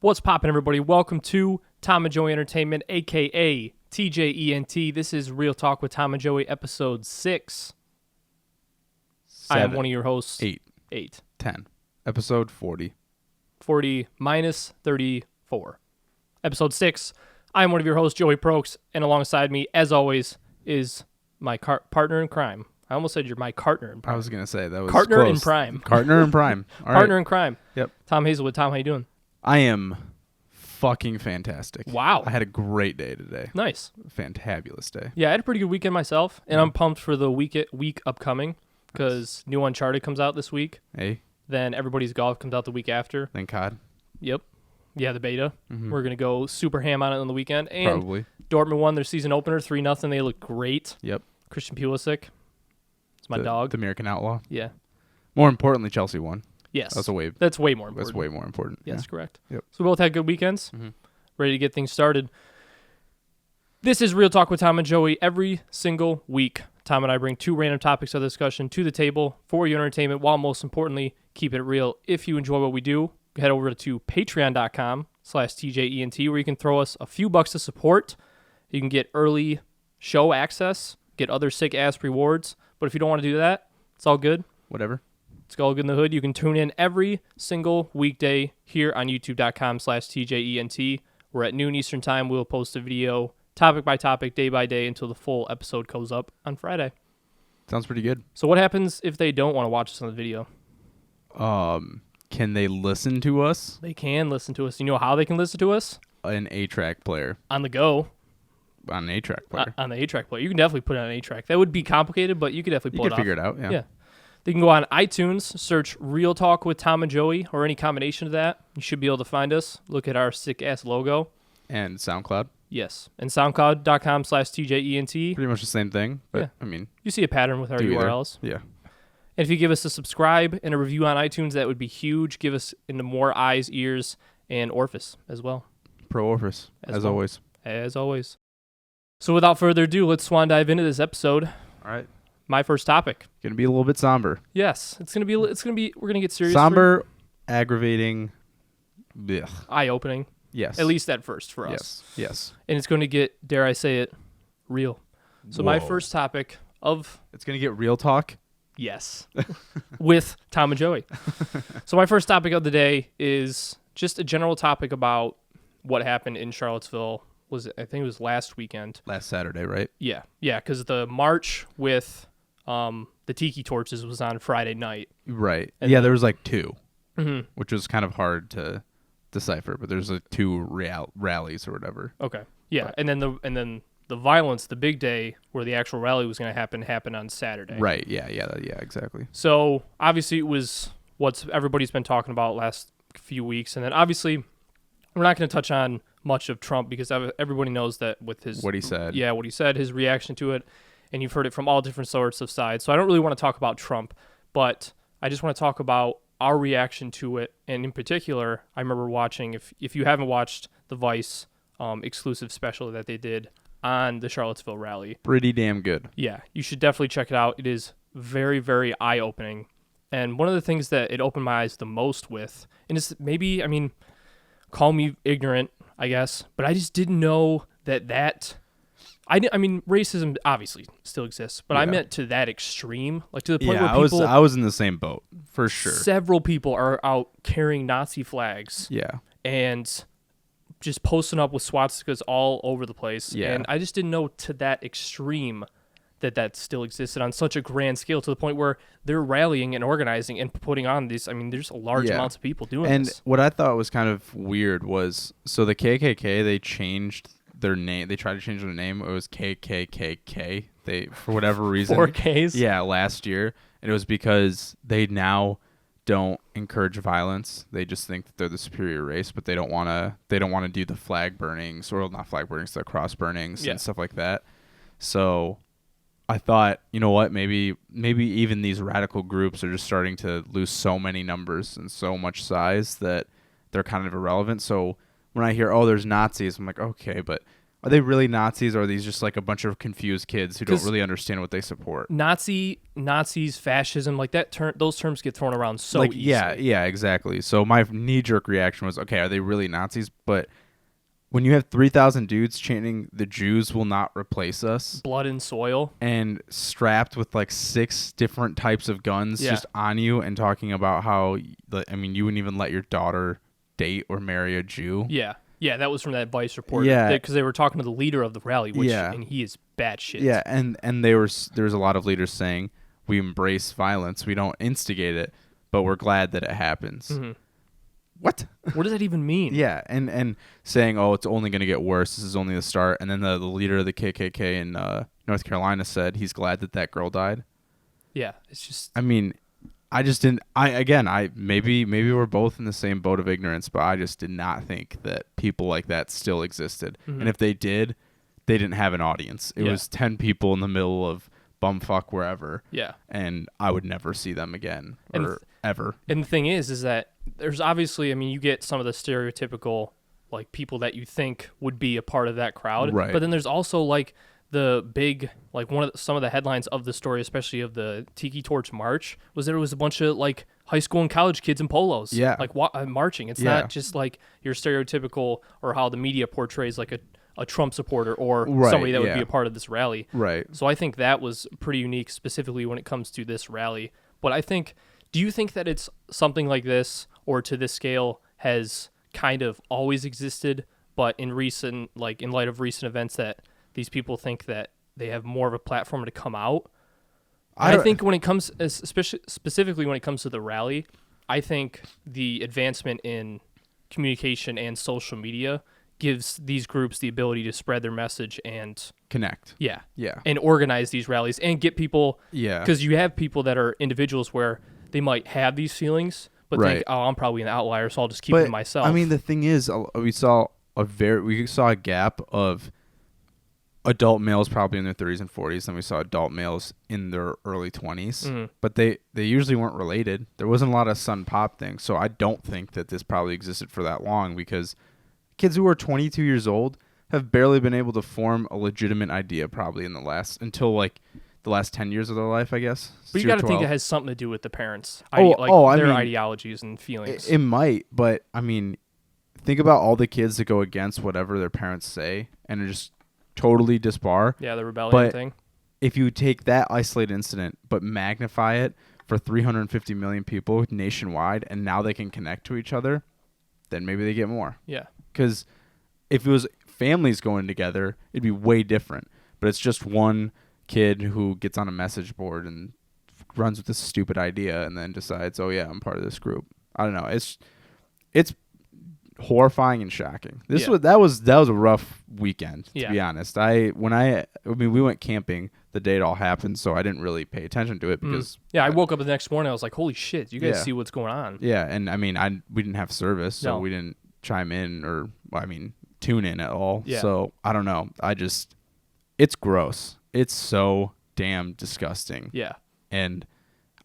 What's poppin', everybody? Welcome to Tom and Joey Entertainment, a.k.a. TJENT. This is Real Talk with Tom and Joey, episode 6. I am one of your hosts. 8. 10. Episode 40. 40 minus 34. Episode 6. I am one of your hosts, Joey Prokes, and alongside me, as always, is my partner in crime. I almost said you're my partner in crime. I was going to say, that was partner close. in prime. Partner in prime. All partner right. in crime. Yep. Tom Hazelwood. Tom, how you doing? I am fucking fantastic. Wow. I had a great day today. Nice. Fantabulous day. Yeah, I had a pretty good weekend myself, and I'm pumped for the week upcoming because new Uncharted comes out this week. Hey. Then Everybody's Golf comes out the week after. Thank God. Yep. Yeah, the beta. Mm-hmm. We're going to go super ham on it on the weekend. And Probably. Dortmund won their season opener 3-0. They look great. Yep. Christian Pulisic. It's my dog. The American Outlaw. Yeah. More importantly, Chelsea won. Yes. That's way more important. That's way more important. Yes, yeah. correct. Yep. So we both had good weekends. Mm-hmm. Ready to get things started. This is Real Talk with Tom and Joey. Every single week, Tom and I bring two random topics of discussion to the table for your entertainment, while most importantly, keep it real. If you enjoy what we do, head over to patreon.com/TJENT, where you can throw us a few bucks to support. You can get early show access, get other sick-ass rewards. But if you don't want to do that, it's all good. Whatever. It's all good in the hood. You can tune in every single weekday here on youtube.com/TJENT, where at noon Eastern time, we'll post a video topic by topic, day by day, until the full episode goes up on Friday. Sounds pretty good. So what happens if they don't want to watch us on the video? Can they listen to us? They can listen to us. You know how they can listen to us? An 8-track player. On the go. On an 8-track player. On the 8-track player. You can definitely put it on an 8-track. That would be complicated, but you could definitely pull it off. You can figure it out, yeah. Yeah. They can go on iTunes, search Real Talk with Tom and Joey, or any combination of that. You should be able to find us. Look at our sick-ass logo. And SoundCloud. Yes. And SoundCloud.com/TJENT. Pretty much the same thing, but Yeah. I mean. You see a pattern with our URLs. Yeah. And if you give us a subscribe and a review on iTunes, that would be huge. Give us into more eyes, ears, and orifice as well. Pro orifice, as always. As always. So without further ado, let's swan dive into this episode. All right. My first topic. Gonna be a little bit somber. Yes, we're gonna get serious. Somber, aggravating, blech. Eye-opening. Yes. At least at first for us. Yes. And it's going to get, dare I say it, real. So my first topic of... It's going to get real talk? Yes. With Tom and Joey. So my first topic of the day is just a general topic about what happened in Charlottesville. I think it was last weekend. Last Saturday, right? Yeah. Yeah, because the march with the tiki torches was on Friday night. Right. And yeah, there was like 2, Mm-hmm. which was kind of hard to decipher, but there's like 2 rallies or whatever. Okay. Yeah, Right. and then the violence, the big day where the actual rally was going to happened on Saturday. Right. Yeah, exactly. So obviously it was what everybody's been talking about last few weeks, and then obviously we're not going to touch on much of Trump because everybody knows that with his What he said. Yeah, what he said, his reaction to it, and you've heard it from all different sorts of sides. So I don't really want to talk about Trump, but I just want to talk about our reaction to it, and in particular, I remember watching, if you haven't watched the Vice exclusive special that they did on the Charlottesville rally. Pretty damn good. Yeah, you should definitely check it out. It is very, very eye-opening. And one of the things that it opened my eyes the most with, and it's maybe, I mean, call me ignorant, I guess, but I just didn't know that I mean, racism obviously still exists, but Yeah. I meant to that extreme, like to the point Yeah, where people, I was in the same boat, for sure. several people are out carrying Nazi flags Yeah. and just posting up with swastikas all over the place. Yeah. And I just didn't know to that extreme that still existed on such a grand scale, to the point where they're rallying and organizing and putting on these. I mean, there's large amounts of people doing and this. what I thought was kind of weird was, so the KKK, they changed their name. They tried to change their name. It was KKKK. They, for whatever reason. 4Ks? Yeah, last year. And it was because they now don't encourage violence. They just think that they're the superior race, but they don't want to do the flag burnings, or not flag burnings, the cross burnings and stuff like that. So I thought, you know what, maybe even these radical groups are just starting to lose so many numbers and so much size that they're kind of irrelevant. So when I hear, oh, there's Nazis, I'm like, okay, but Are they really Nazis, or are these just like a bunch of confused kids who don't 'Cause really understand what they support? Nazis, fascism, like that term, those terms get thrown around so Like, easily. yeah, exactly. So my knee-jerk reaction was, okay, are they really Nazis? But when you have 3,000 dudes chanting, "The Jews will not replace us," Blood and soil. and strapped with like 6 different types of guns Yeah. just on you, and talking about how, you wouldn't even let your daughter date or marry a Jew. Yeah. Yeah, that was from that Vice report. Yeah. Because they were talking to the leader of the rally, Yeah. and he is batshit. Yeah, and there was a lot of leaders saying, we embrace violence, we don't instigate it, but we're glad that it happens. Mm-hmm. What? What does that even mean? Yeah, and saying, oh, it's only going to get worse. This is only the start. And then the leader of the KKK in North Carolina said he's glad that girl died. Yeah, it's just. I mean, I just didn't. Maybe we're both in the same boat of ignorance, but I just did not think that people like that still existed. Mhm. And if they did, they didn't have an audience. It Yeah. was 10 people in the middle of bumfuck wherever. Yeah. And I would never see them again And ever. And the thing is that there's obviously, I mean, you get some of the stereotypical, like, people that you think would be a part of that crowd. Right. But then there's also, like, the big, like, some of the headlines of the story, especially of the Tiki Torch March, was there was a bunch of, like, high school and college kids in polos. Yeah. Like, marching. It's not just, like, your stereotypical, or how the media portrays, like, a Trump supporter or Right, somebody that would be yeah. a part of this rally. Right. So I think that was pretty unique, specifically when it comes to this rally. But I think, do you think that it's something like this, or to this scale, has kind of always existed, but in light of recent events, that these people think that they have more of a platform to come out? I think when it comes, especially specifically when it comes to the rally, I think the advancement in communication and social media gives these groups the ability to spread their message and Connect. yeah, Yeah. and organize these rallies and get people. Yeah. Because you have people that are individuals where they might have these feelings, but Right. think, oh, I'm probably an outlier, so I'll just keep it to myself. I mean, the thing is, we saw a gap of adult males probably in their 30s and 40s, and we saw adult males in their early 20s. Mhm. But they usually weren't related. There wasn't a lot of sun pop things, so I don't think that this probably existed for that long, because kids who are 22 years old have barely been able to form a legitimate idea probably until like the last 10 years of their life, I guess. But you got to think it has something to do with the parents, their ideologies and feelings. It might, but I mean, think about all the kids that go against whatever their parents say and are just totally disbar. Yeah, the rebellion But thing. if you take that isolated incident but magnify it for 350 million people nationwide, and now they can connect to each other, then maybe they get more. Yeah. Because if it was families going together, it'd be way different. But it's just one kid who gets on a message board and runs with this stupid idea and then decides, oh yeah, I'm part of this group. I don't know. It's horrifying and shocking. That was a rough weekend, to be honest. I mean, we went camping the day it all happened, so I didn't really pay attention to it because I woke up the next morning, I was like, holy shit, you guys Yeah. see what's going on. Yeah, and I mean, we didn't have service, so No. we didn't chime in or tune in at all. Yeah. So I don't know. It's gross. It's so damn disgusting. Yeah. And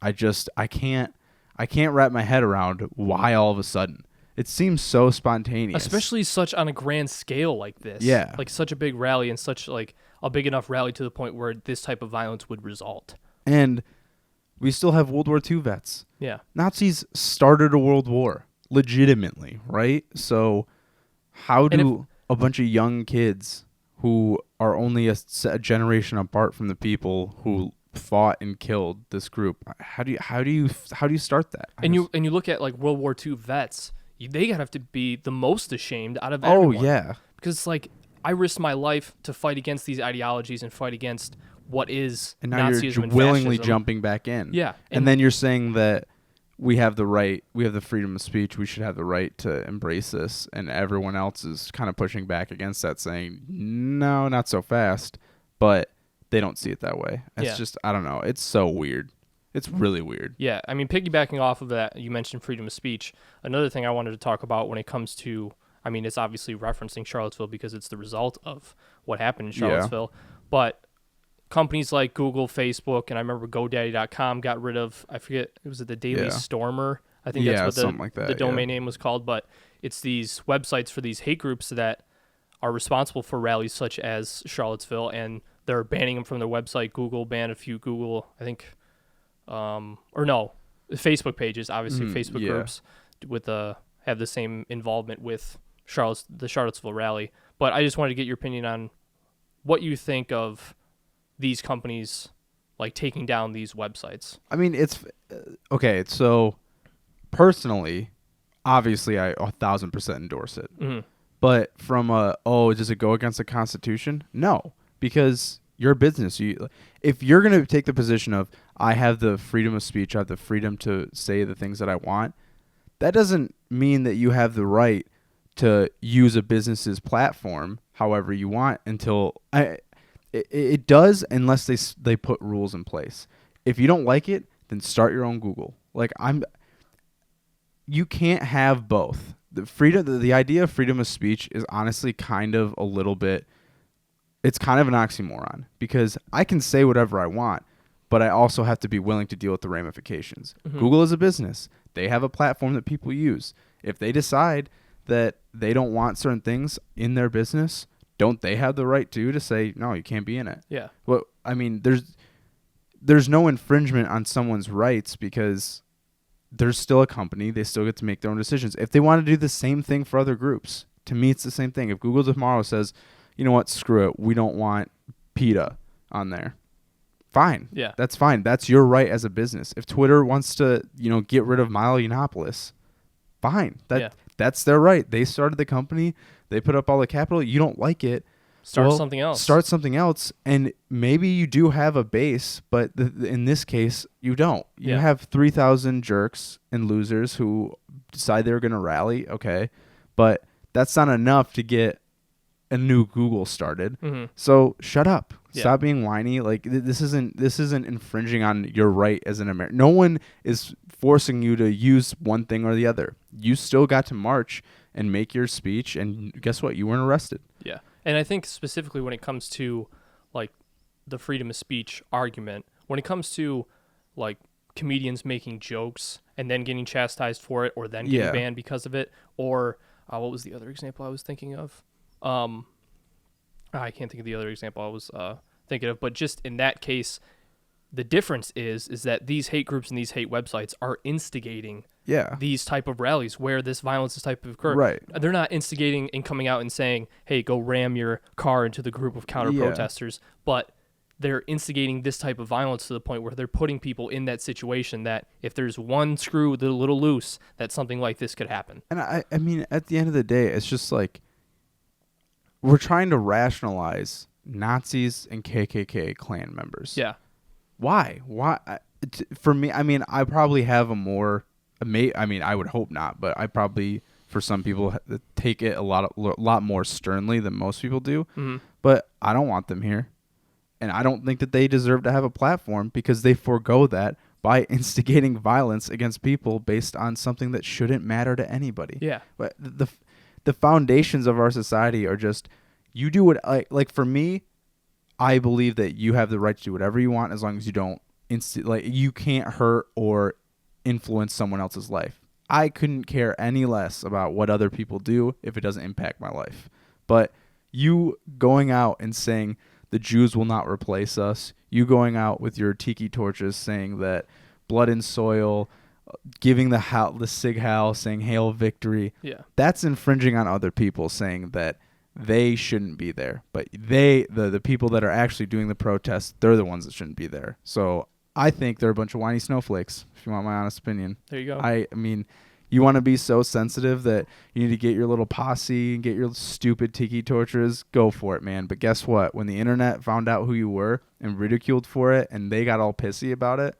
I can't wrap my head around why all of a sudden. It seems so spontaneous. Especially such on a grand scale like this. Yeah. Like such a big rally, and such like a big enough rally to the point where this type of violence would result. And we still have World War II vets. Yeah. Nazis started a world war legitimately, right? So how do a bunch of young kids who are only a generation apart from the people who fought and killed this group, how do you start that? You look at like World War II vets, they have to be the most ashamed out of everyone. Oh yeah. Because it's like, I risked my life to fight against these ideologies and fight against what is And now Nazism you're and willingly fascism. jumping back in. Yeah. And then you're saying that we have the freedom of speech, we should have the right to embrace this, and everyone else is kind of pushing back against that, saying, no, not so fast. But they don't see it that way. It's just, I don't know. It's so weird. It's really weird. Yeah, I mean, piggybacking off of that, you mentioned freedom of speech. Another thing I wanted to talk about when it comes to, I mean, it's obviously referencing Charlottesville because it's the result of what happened in Charlottesville. But companies like Google, Facebook, and I remember GoDaddy.com got rid of, I forget, was it the Daily Stormer? I think that's what something like that, the domain name was called. But it's these websites for these hate groups that are responsible for rallies such as Charlottesville, and they're banning them from their website. Google banned a few I think, or no, Facebook pages, obviously Facebook groups with have the same involvement with the Charlottesville rally. But I just wanted to get your opinion on what you think of these companies like taking down these websites. I mean, it's okay. So personally, obviously, I 1,000% endorse it. Mm-hmm. But from does it go against the Constitution? No, because you're a business. If you're going to take the position of I have the freedom of speech, I have the freedom to say the things that I want, that doesn't mean that you have the right to use a business's platform however you want it does unless they put rules in place. If you don't like it, then start your own Google. You can't have both. The idea of freedom of speech is honestly kind of a little bit, it's kind of an oxymoron, because I can say whatever I want, but I also have to be willing to deal with the ramifications. Mm-hmm. Google is a business. They have a platform that people use. If they decide that they don't want certain things in their business, don't they have the right to say, no, you can't be in it? Yeah. Well, I mean, there's no infringement on someone's rights because they're still a company. They still get to make their own decisions. If they want to do the same thing for other groups, to me, it's the same thing. If Google tomorrow says, you know what, screw it, we don't want PETA on there, fine. Yeah. That's fine. That's your right as a business. If Twitter wants to, get rid of Milo Yiannopoulos, fine. That's their right. They started the company. They put up all the capital. You don't like it. Start something else. Start something else. And maybe you do have a base, but in this case, you don't. You have 3,000 jerks and losers who decide they're going to rally. Okay. But that's not enough to get a new Google started. Mm-hmm. So shut up. Yeah. Stop being whiny. Like this isn't infringing on your right as an American. No one is forcing you to use one thing or the other. You still got to march and make your speech, and guess what? You weren't arrested. Yeah. And I think specifically when it comes to like the freedom of speech argument, when it comes to like comedians making jokes and then getting chastised for it or then getting banned because of it, or what was the other example I was thinking of? I can't think of the other example I was thinking of, but just in that case, the difference is that these hate groups and these hate websites are instigating these type of rallies where this violence is type of occur. Right. They're not instigating and coming out and saying, hey, go ram your car into the group of counter protesters, but they're instigating this type of violence to the point where they're putting people in that situation that if there's one screw that's a little loose, that something like this could happen. And I mean, at the end of the day, it's just like we're trying to rationalize Nazis and KKK Klan members. Yeah. Why? For me, I mean, I probably have I would hope not, but I probably, for some people, take it a lot more sternly than most people do. Mm-hmm. But I don't want them here. And I don't think that they deserve to have a platform because they forego that by instigating violence against people based on something that shouldn't matter to anybody. Yeah. But the foundations of our society are just, you do what, like for me, I believe that you have the right to do whatever you want as long as you don't you can't hurt or influence someone else's life. I couldn't care any less about what other people do if it doesn't impact my life. But you going out and saying the Jews will not replace us, you going out with your tiki torches saying that blood and soil, giving the Sig Heil, saying Hail Victory, that's infringing on other people, saying that they shouldn't be there. But the people that are actually doing the protests, they're the ones that shouldn't be there. So I think they're a bunch of whiny snowflakes, if you want my honest opinion. There you go. I mean, you want to be so sensitive that you need to get your little posse and get your stupid tiki torches, go for it, man. But guess what? When the internet found out who you were and ridiculed for it and they got all pissy about it,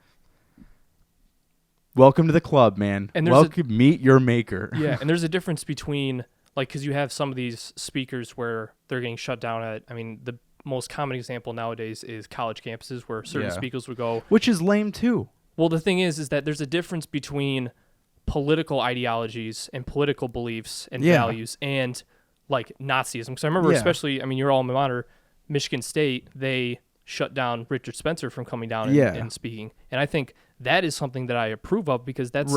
welcome to the club, man. And meet your maker. Yeah, and there's a difference between, like, because you have some of these speakers where they're getting shut down at, I mean, the most common example nowadays is college campuses where certain speakers would go. Which is lame, too. Well, the thing is that there's a difference between political ideologies and political beliefs and values and, like, Nazism. Because I remember especially, I mean, your alma mater, Michigan State, they shut down Richard Spencer from coming down and speaking. And I think that is something that I approve of because that's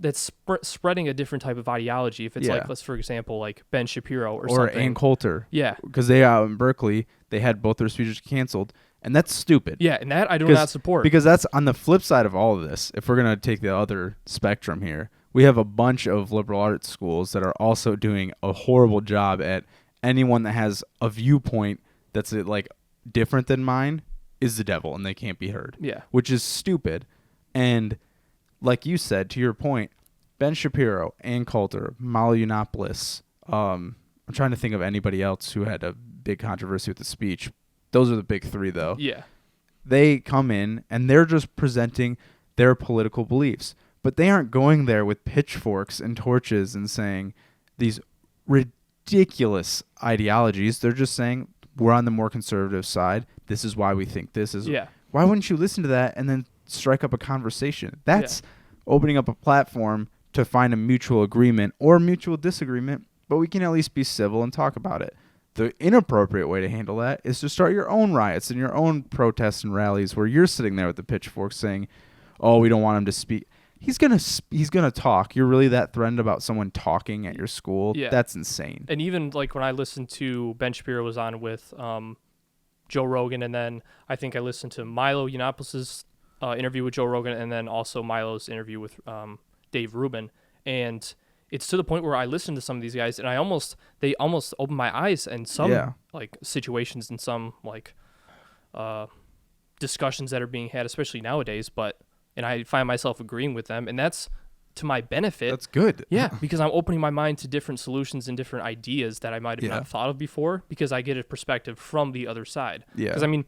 that's spreading a different type of ideology. If it's Yeah. like, let's for example, like Ben Shapiro or Or something. Ann Coulter. Yeah. Because they out in Berkeley, they had both their speeches canceled, and that's stupid. Yeah, and that I do not support. Because that's on the flip side of all of this. If we're going to take the other spectrum here, we have a bunch of liberal arts schools that are also doing a horrible job at anyone that has a viewpoint that's like different than mine is the devil and they can't be heard. Yeah. Which is stupid. And like you said, to your point, Ben Shapiro, Ann Coulter, Molly Yiannopoulos, I'm trying to think of anybody else who had a big controversy with the speech. Those are the big three, though. Yeah. They come in and they're just presenting their political beliefs. But they aren't going there with pitchforks and torches and saying these ridiculous ideologies. They're just saying, we're on the more conservative side. This is why we think this is. Yeah. Why wouldn't you listen to that and then strike up a conversation? That's opening up a platform to find a mutual agreement or mutual disagreement, but we can at least be civil and talk about it. The inappropriate way to handle that is to start your own riots and your own protests and rallies where you're sitting there with the pitchfork saying, oh, we don't want him to speak. He's gonna talk. You're really that threatened about someone talking at your school? Yeah. That's insane. And even like when I listened to Ben Shapiro was on with Joe Rogan, and then I think I listened to Milo Yiannopoulos' interview with Joe Rogan, and then also Milo's interview with Dave Rubin. And it's to the point where I listen to some of these guys, and they almost open my eyes in some like situations and some like discussions that are being had, especially nowadays. And I find myself agreeing with them, and that's to my benefit. That's good. Yeah, because I'm opening my mind to different solutions and different ideas that I might have not thought of before, because I get a perspective from the other side. Yeah. Because I mean,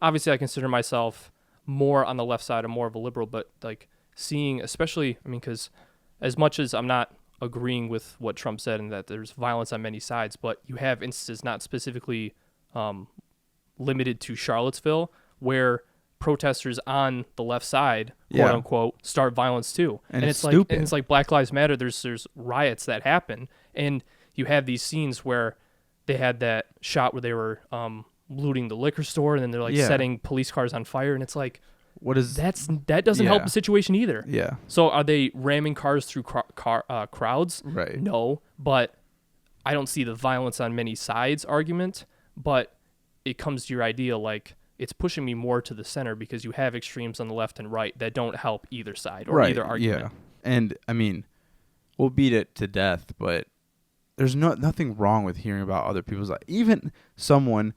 obviously I consider myself more on the left side and more of a liberal, but like seeing, especially, I mean, because as much as I'm not agreeing with what Trump said and that there's violence on many sides, but you have instances not specifically limited to Charlottesville where protesters on the left side, quote unquote, start violence too. And it's like, stupid. and it's like Black Lives Matter. There's riots that happen, and you have these scenes where they had that shot where they were looting the liquor store, and then they're like setting police cars on fire, and it's like, what is that doesn't help the situation either. Yeah. So are they ramming cars through crowds? Right. No, but I don't see the violence on many sides argument, but it comes to your idea like it's pushing me more to the center because you have extremes on the left and right that don't help either side or either argument. Yeah. And I mean, we'll beat it to death, but there's nothing wrong with hearing about other people's life. Even someone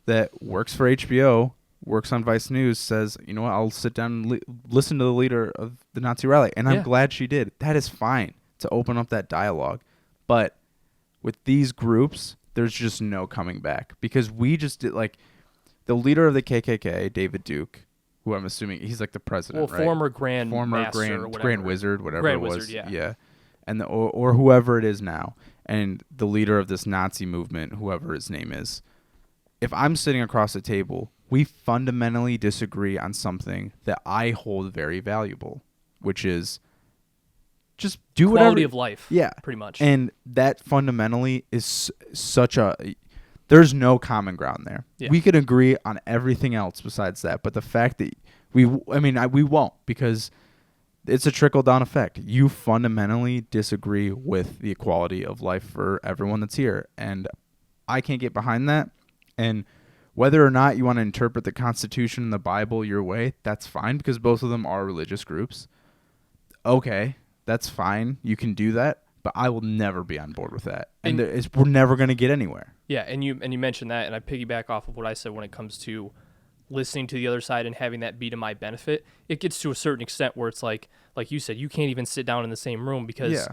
that works for HBO, works on Vice News, says, you know what, I'll sit down and listen to the leader of the Nazi rally. And I'm glad she did. That is fine to open up that dialogue. But with these groups, there's just no coming back because we just did like the leader of the KKK, David Duke, who I'm assuming he's like the president, right? Former Grand Wizard, whatever Grand it was. Wizard, yeah. And or whoever it is now, and the leader of this Nazi movement, whoever his name is. If I'm sitting across the table, we fundamentally disagree on something that I hold very valuable, which is just do quality whatever. of life. Yeah, pretty much. And that fundamentally is such a. There's no common ground there. Yeah. We could agree on everything else besides that, but the fact that we won't because it's a trickle-down effect. You fundamentally disagree with the equality of life for everyone that's here, and I can't get behind that. And whether or not you want to interpret the Constitution and the Bible your way, that's fine because both of them are religious groups. Okay, that's fine. You can do that. But I will never be on board with that, and we're never going to get anywhere. Yeah, and you mentioned that, and I piggyback off of what I said when it comes to listening to the other side and having that be to my benefit. It gets to a certain extent where it's like you said, you can't even sit down in the same room because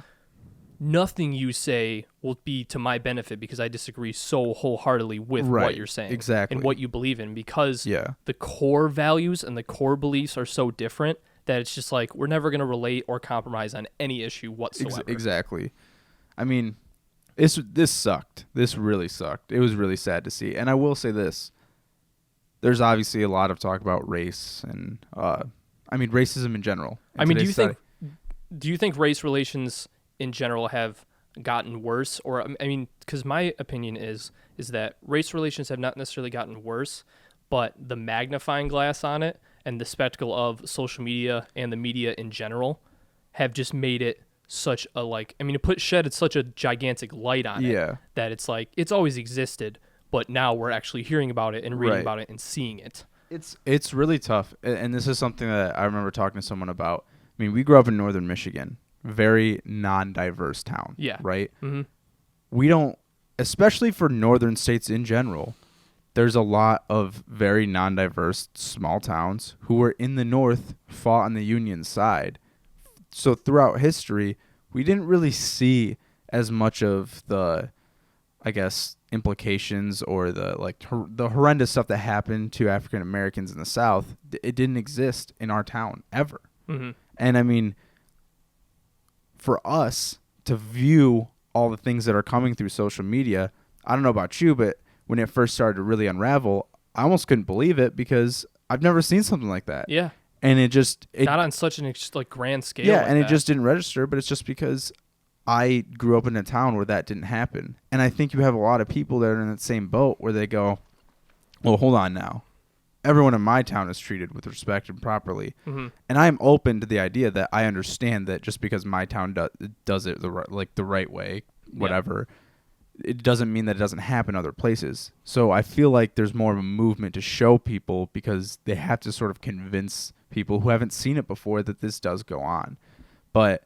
nothing you say will be to my benefit because I disagree so wholeheartedly with what you're saying and what you believe in because the core values and the core beliefs are so different that it's just like we're never going to relate or compromise on any issue whatsoever. Exactly. I mean, this sucked. This really sucked. It was really sad to see. And I will say this. There's obviously a lot of talk about race and racism in general. I mean, do you think race relations in general have gotten worse? Or I mean, because my opinion is that race relations have not necessarily gotten worse, but the magnifying glass on it and the spectacle of social media and the media in general have just made it such a it shedded such a gigantic light on it that it's like it's always existed, but now we're actually hearing about it and reading about it and seeing it. It's really tough, and this is something that I remember talking to someone about. I mean, we grew up in northern Michigan, very non-diverse town. Yeah. Right? Mm-hmm. We don't, especially for northern states in general, there's a lot of very non-diverse small towns who were in the north, fought on the Union side. So throughout history, we didn't really see as much of the, I guess, implications or the the horrendous stuff that happened to African Americans in the South. It didn't exist in our town ever. Mm-hmm. And I mean, for us to view all the things that are coming through social media, I don't know about you, but when it first started to really unravel, I almost couldn't believe it because I've never seen something like that. Yeah. And it not on such an grand scale. Yeah, and it just didn't register, but it's just because I grew up in a town where that didn't happen. And I think you have a lot of people that are in that same boat where they go, well, hold on now. Everyone in my town is treated with respect and properly. Mm-hmm. And I'm open to the idea that I understand that just because my town does it the right way, whatever, it doesn't mean that it doesn't happen other places. So I feel like there's more of a movement to show people because they have to sort of convince people who haven't seen it before that this does go on. But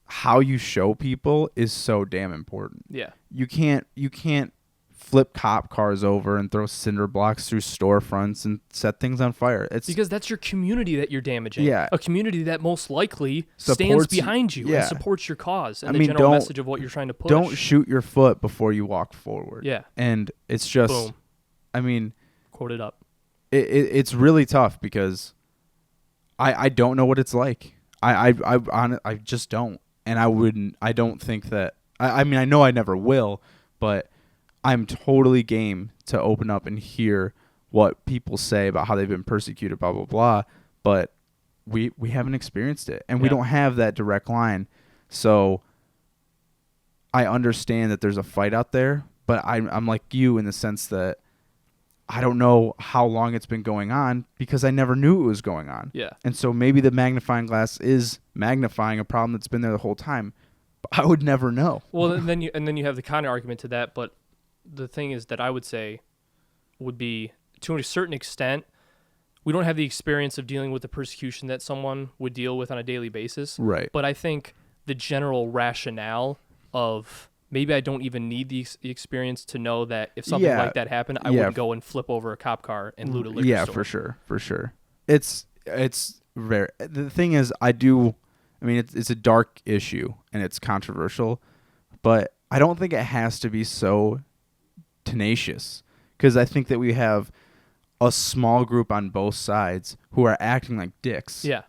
how you show people is so damn important. Yeah. You can't flip cop cars over and throw cinder blocks through storefronts and set things on fire. It's because that's your community that you're damaging. Yeah. A community that most likely stands behind you and supports your cause and the general message of what you're trying to push. Don't shoot your foot before you walk forward. Yeah. And it's just, boom. I mean, quote it up. It's really tough because I don't know what it's like. I just don't. And I don't think that, I mean, I know I never will, but I'm totally game to open up and hear what people say about how they've been persecuted, blah, blah, blah. But we haven't experienced it, and we don't have that direct line. So I understand that there's a fight out there, but I'm like you in the sense that I don't know how long it's been going on because I never knew it was going on. Yeah. And so maybe the magnifying glass is magnifying a problem that's been there the whole time. But I would never know. Well, and then you have the counter argument to that, but the thing is that I would say would be, to a certain extent, we don't have the experience of dealing with the persecution that someone would deal with on a daily basis. Right. But I think the general rationale of maybe I don't even need the experience to know that if something like that happened, I wouldn't go and flip over a cop car and loot a liquor store. Yeah, for sure. It's very. The thing is, it's a dark issue and it's controversial, but I don't think it has to be so tenacious because I think that we have a small group on both sides who are acting like dicks. Yeah.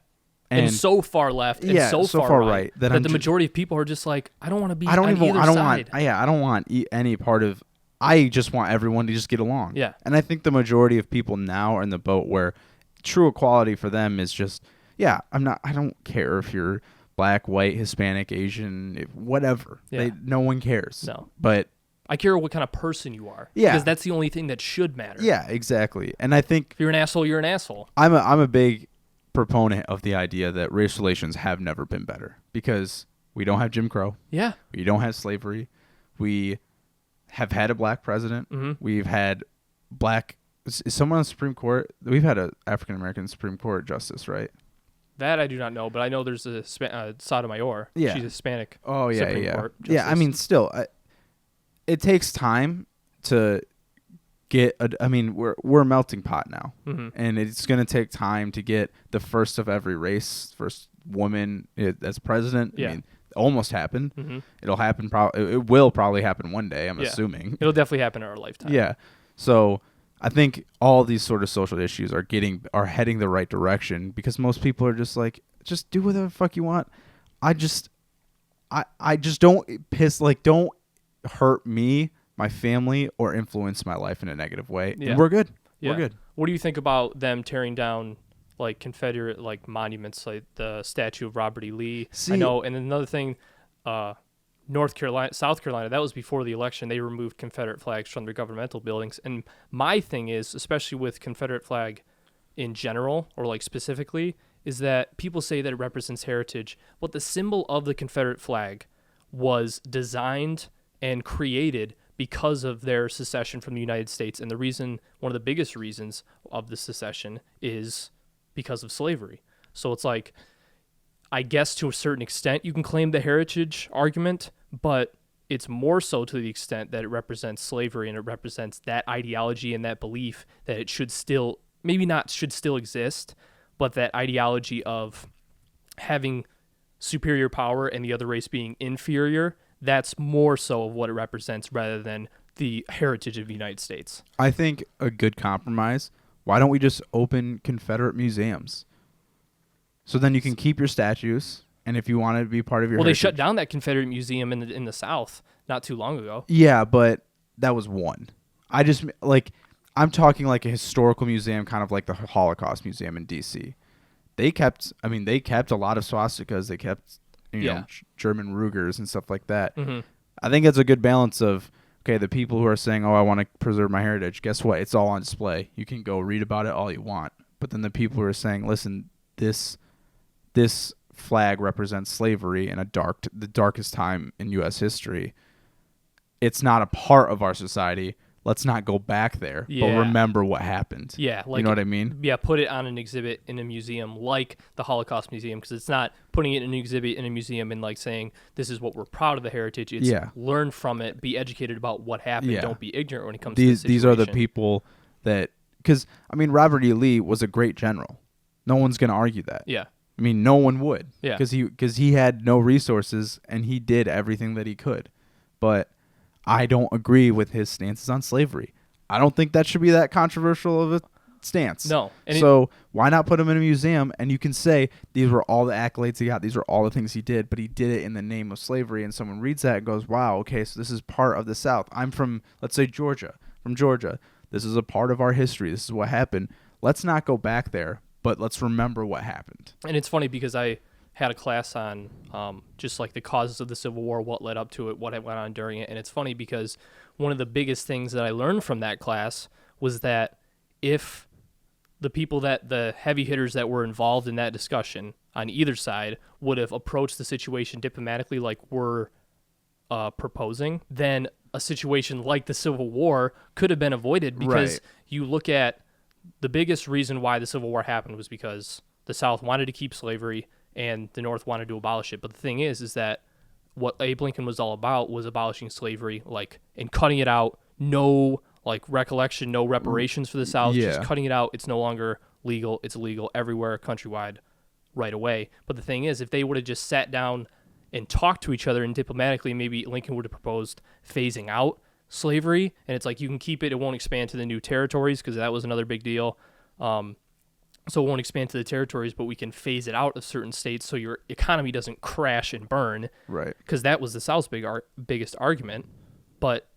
And so far left and so far right that the majority of people are just like, I don't want to be on either side. I don't want any part of. I just want everyone to just get along. Yeah. And I think the majority of people now are in the boat where true equality for them is just, I don't care if you're black, white, Hispanic, Asian, whatever. Yeah. No one cares. No. But I care what kind of person you are. Yeah. Because that's the only thing that should matter. Yeah, exactly. And I think if you're an asshole, you're an asshole. I'm a big proponent of the idea that race relations have never been better because we don't have Jim Crow. Yeah. We don't have slavery. We have had a black president. Mm-hmm. We've had is someone on the Supreme Court. We've had an African American Supreme Court justice, right? That I do not know, but I know there's a Sotomayor. Yeah. She's Hispanic. Oh, yeah, Supreme Court justice. Yeah, I mean, still, it takes time to get we're a melting pot now, and it's going to take time to get the first of every race, first woman as president. Yeah. I mean, it almost happened. Mm-hmm. It'll happen. It will probably happen one day. I'm assuming it'll definitely happen in our lifetime. Yeah. So I think all these sort of social issues are heading the right direction because most people are just like, just do whatever the fuck you want. I just don't don't hurt me, my family, or influence my life in a negative way. Yeah. And we're good. Yeah. We're good. What do you think about them tearing down like Confederate like monuments, like the statue of Robert E. Lee? I know. And another thing, South Carolina, that was before the election. They removed Confederate flags from their governmental buildings. And my thing is, especially with Confederate flag in general, or like specifically, is that people say that it represents heritage, but the symbol of the Confederate flag was designed and created because of their secession from the United States. And the reason, one of the biggest reasons of the secession is because of slavery. So it's like, I guess to a certain extent you can claim the heritage argument, but it's more so to the extent that it represents slavery and it represents that ideology and that belief that it should still, maybe not should still exist, but that ideology of having superior power and the other race being inferior, that's more so of what it represents rather than the heritage of the United States. I think a good compromise, why don't we just open Confederate museums? So then you can keep your statues, and if you want to be part of your Well, heritage, they shut down that Confederate museum in the South not too long ago. Yeah, but that was one. I'm talking like a historical museum, kind of like the Holocaust Museum in D.C. They kept a lot of swastikas. They kept, German Rugers and stuff like that. Mm-hmm. I think it's a good balance of, okay, the people who are saying, oh, I want to preserve my heritage, guess what? It's all on display. You can go read about it all you want. But then the people who are saying, listen, this flag represents slavery in the darkest time in U.S. history. It's not a part of our society. Let's not go back there, but remember what happened. Yeah, you know what I mean? Yeah, put it on an exhibit in a museum like the Holocaust Museum, because it's not putting it in an exhibit in a museum and like saying this is what we're proud of the heritage. It's learn from it, be educated about what happened. Yeah. Don't be ignorant when it comes to this situation. These are the people that, because Robert E. Lee was a great general. No one's going to argue that. Yeah. No one would. Yeah. Because he had no resources and he did everything that he could. But I don't agree with his stances on slavery. I don't think that should be that controversial of a stance. No. So why not put him in a museum and you can say these were all the accolades he got, these were all the things he did, but he did it in the name of slavery, and someone reads that and goes, wow, okay, so this is part of the South. I'm from, let's say, Georgia. This is a part of our history. This is what happened. Let's not go back there, but let's remember what happened. And it's funny because I had a class on just like the causes of the Civil War, what led up to it, what went on during it. And it's funny because one of the biggest things that I learned from that class was that if the heavy hitters that were involved in that discussion on either side would have approached the situation diplomatically like we're proposing, then a situation like the Civil War could have been avoided, because you look at the biggest reason why the Civil War happened was because the South wanted to keep slavery and the North wanted to abolish it. But the thing is that what Abe Lincoln was all about was abolishing slavery, and cutting it out. No recollection, no reparations for the South, just cutting it out. It's no longer legal. It's illegal everywhere, countrywide, right away. But the thing is, if they would have just sat down and talked to each other and diplomatically, maybe Lincoln would have proposed phasing out slavery. And it's like, you can keep it. It won't expand to the new territories, because that was another big deal. So it won't expand to the territories, but we can phase it out of certain states so your economy doesn't crash and burn. Right. Because that was the South's biggest argument. But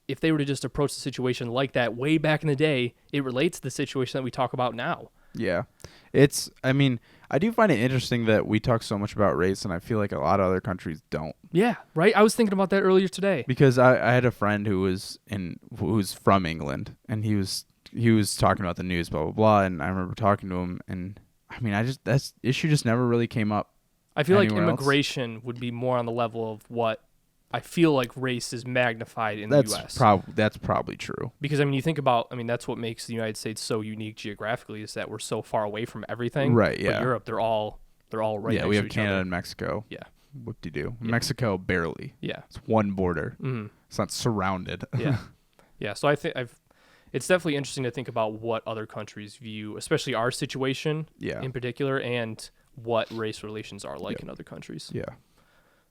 if they were to just approach the situation like that way back in the day, it relates to the situation that we talk about now. Yeah. I do find it interesting that we talk so much about race, and I feel like a lot of other countries don't. Yeah, right? I was thinking about that earlier today. Because I had a friend who was from England, and he was talking about the news, blah, blah, blah, and I remember talking to him, and that issue just never really came up. I feel like immigration would be more on the level of what I feel like race is magnified in the U.S. That's probably true. Because, you think about, that's what makes the United States so unique geographically, is that we're so far away from everything. Right, yeah. But Europe, they're all right next to each other. Yeah, we have Canada and Mexico. Yeah. Whoop-de-doo. Yeah. Mexico, barely. Yeah. It's one border. Mm-hmm. It's not surrounded. Yeah. Yeah, so I think it's definitely interesting to think about what other countries view, especially our situation in particular, and what race relations are like in other countries. Yeah.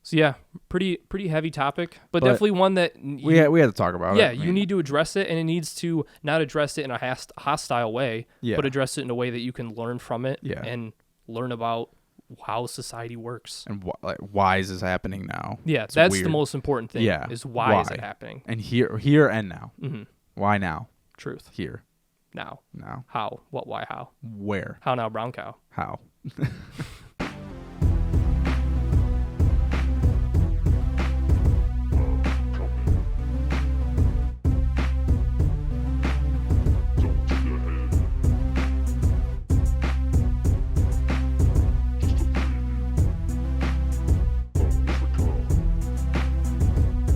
So yeah, pretty heavy topic, but definitely one that we had to talk about. Yeah, you need to address it, and it needs to not address it in a hostile way, but address it in a way that you can learn from it and learn about how society works. And why is this happening now? Yeah, it's that's weird. The most important thing. Yeah, is why is it happening? And here and now. Mm-hmm. Why now? Truth. Here. Now. Now. How? What? Why? How? Where? How now, brown cow? How?